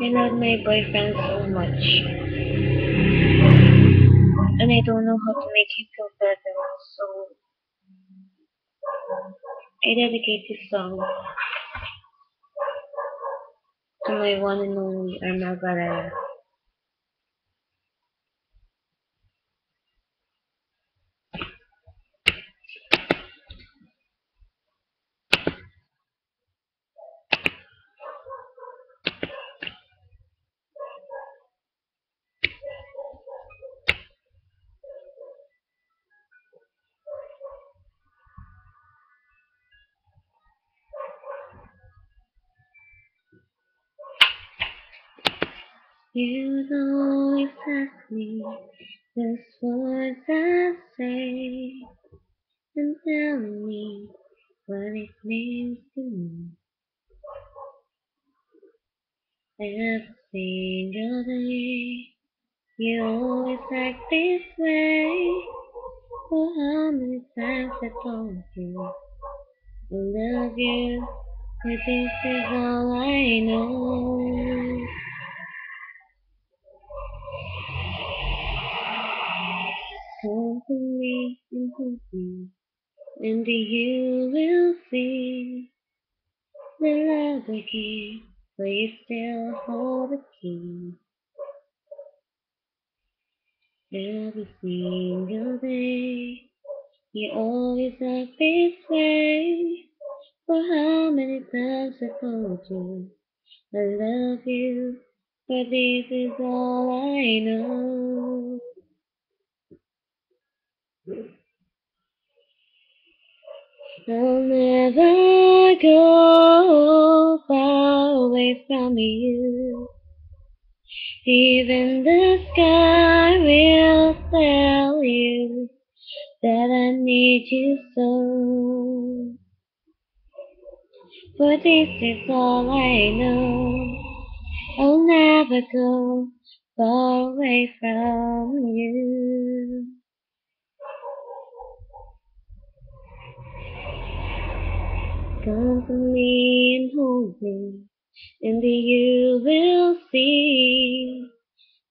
I love my boyfriend so much, and I don't know how to make him feel better. So I dedicate this song to my one and only Armel Barrera. You don't always ask me just what I say and tell me what it means to me. Every single day, you always act this way. For how many times I told you I love you, but this is all I know. Come to me and hold me, and you will see the love again, but you still hold the key. Every single day, you always act this way. For how many times I told you I love you, but this is all I know. I'll never go far away from you. Even the sky will tell you that I need you so. For this is all I know. I'll never go far away from you. Come to me and hold me, and you will see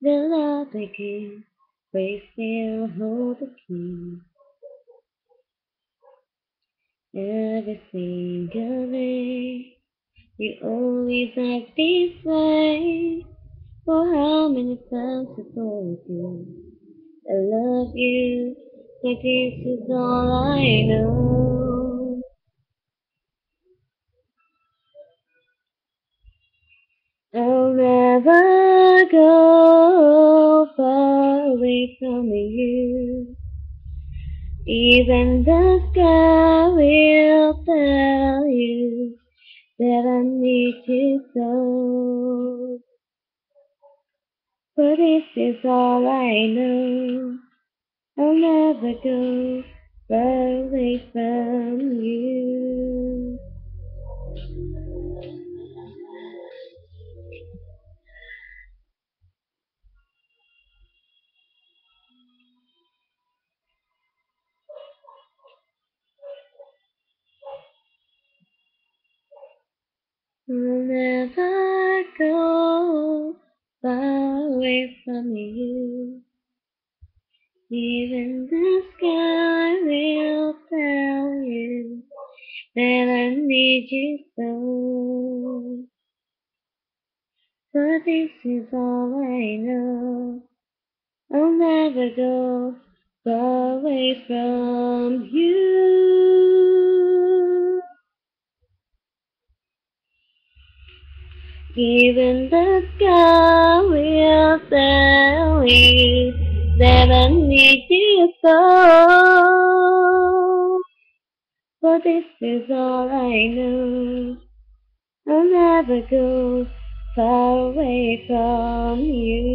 the love again. We still hold the key. Every single day, you always act this way. For how many times I told you I love you, but this is all I know. I'll never go far away from you. Even the sky will tell you that I need you so. But this is all I know. I'll never go far away from you. I'll never go far away from you. Even the sky will tell you that I need you so. But this is all I know. I'll never go far away from you. Even the sky will tell you that I need you so. But this is all I know. I'll never go far away from you.